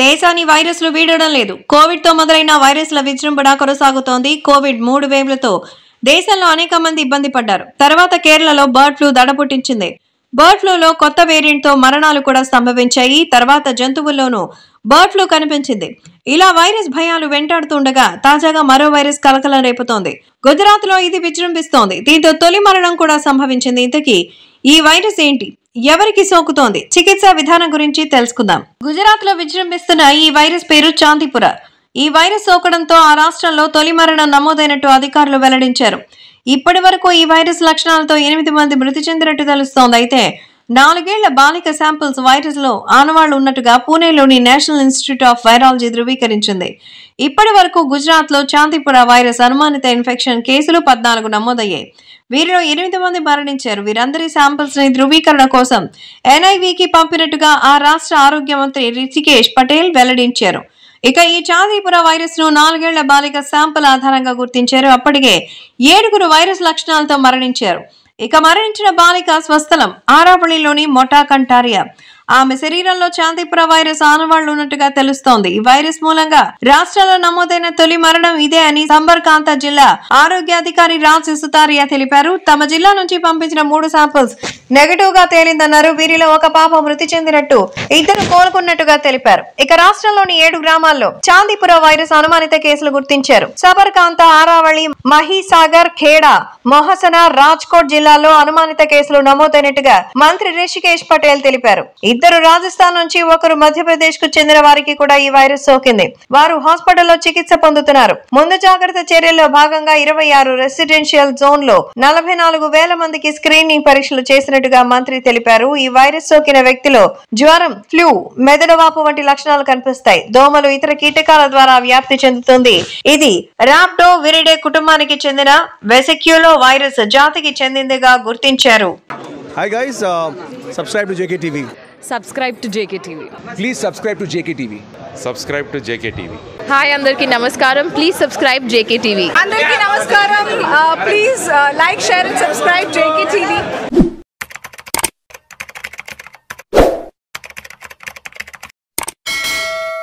దేశాన్ని వైరస్లు వీడడం లేదు. కోవిడ్ తో మొదలైన వైరస్ల విజృంభణ కొనసాగుతోంది. కోవిడ్ 3 వేవ్లతో దేశంలో అనేక మంది ఇబ్బంది పడ్డారు. తర్వాత కేరళలో బర్డ్ ఫ్లూ దడపుట్టించింది. బర్డ్ ఫ్లూలో కొత్త వేరియంట్ తో మరణాలు కూడా సంభవించాయి. తర్వాత జంతువుల్లోనూ బర్డ్ ఫ్లూ కనిపించింది. ఇలా వైరస్ భయాలు వెంటాడుతుండగా తాజాగా మరో వైరస్ కలకలం రేపుతోంది. గుజరాత్ లో ఇది విజృంభిస్తోంది. దీంతో తొలి మరణం కూడా సంభవించింది. ఇంతకీ ఈ వైరస్ ఏంటి, ఎవరికి సోకుతోంది, చికిత్సా విధానం గురించి తెలుసుకుందాం. గుజరాత్ లో విజృంభిస్తున్న ఈ వైరస్ పేరు చాందిపుర. ఈ వైరస్ సోకడంతో ఆ రాష్ట్రంలో తొలి మరణం నమోదైనట్టు అధికారులు వెల్లడించారు. ఇప్పటి వరకు ఈ వైరస్ లక్షణాలతో 8 మంది మృతి చెందినట్టు తెలుస్తోంది. అయితే 4 ఏళ్ల బాలిక శాంపిల్స్ వైరస్ లో ఆనవాళ్లు ఉన్నట్టుగా పూణేలోని నేషనల్ ఇన్స్టిట్యూట్ ఆఫ్ వైరాలజీ ధృవీకరించింది. ఇప్పటి వరకు గుజరాత్ లో చాందిపుర వైరస్ అనుమానిత ఇన్ఫెక్షన్ కేసులు 14 నమోదయ్యాయి. వీరిలో 8 మంది మరణించారు. వీరందరి శాంపిల్స్ ని ధృవీకరణ కోసం ఎన్ఐవికి పంపినట్టుగా ఆ రాష్ట్ర ఆరోగ్య మంత్రి రిషికేష్ పటేల్ వెల్లడించారు. ఇక ఈ చాందిపుర వైరస్ ను 4 ఏళ్ల బాలిక శాంపుల్ ఆధారంగా గుర్తించారు. అప్పటికే 7 వైరస్ లక్షణాలతో మరణించారు. ఇక మరణించిన బాలిక స్వస్థలం ఆరావళిలోని మొటా కంటారియా. ఆమె శరీరంలో చాందిపుర వైరస్ ఆనవాళ్లు ఉన్నట్టుగా తెలుస్తోంది. ఈ వైరస్ మూలంగా రాష్ట్రంలో నమోదైన తొలి మరణం ఇదే అని సంబర్కాంత జిల్లా ఆరోగ్యాధికారి రాజ్ సుతారియా తెలిపారు. తమ జిల్లా నుంచి పంపించిన 3 శాంపిల్స్ నెగటివ్ గా తేలిందన్నారు. వీరిలో ఒక పాప మృతి చెందినట్టు, 2 కోలుకున్నట్టుగా తెలిపారు. ఇక రాష్ట్రంలోని 7 గ్రామాల్లో చాందిపుర వైరస్ అనుమానిత కేసులు గుర్తించారు. సబర్కాంత, ఆరావళి, మహీసాగర్, ఖేడా, మొహసన, రాజ్కోట్ జిల్లాల్లో అనుమానిత కేసులు నమోదైనట్టుగా మంత్రి రిషికేష్ పటేల్ తెలిపారు. 2 రాజస్థాన్ నుంచి, 1 మధ్యప్రదేశ్ కు చెందిన వారికి కూడా ఈ వైరస్ సోకింది. వారు హాస్పిటల్లో చికిత్స పొందుతున్నారు. ముందు జాగ్రత్త చర్యల్లో భాగంగా 26 రెసిడెన్షియల్ జోన్ లో 44,000 మందికి స్క్రీనింగ్ పరీక్షలు చేసినట్టుగా మంత్రి తెలిపారు. ఈ వైరస్ సోకిన వ్యక్తిలో జ్వరం, ఫ్లూ, మెదడువాపు వంటి లక్షణాలు కనిపిస్తాయి. దోమలు, ఇతర కీటకాల ద్వారా వ్యాప్తి చెందుతుంది. ఇది రాప్డో విరిడే కుటుంబానికి చెందిన వెసిక్యులో వైరస్ జాతికి చెందిందిగా గుర్తించారు. Hi guys, subscribe to JKTV. Subscribe to JKTV. Please subscribe to JKTV. Subscribe to JKTV. Hi, andarki namaskaram. Please subscribe JKTV. Andarki namaskaram. Please like, share and subscribe JKTV.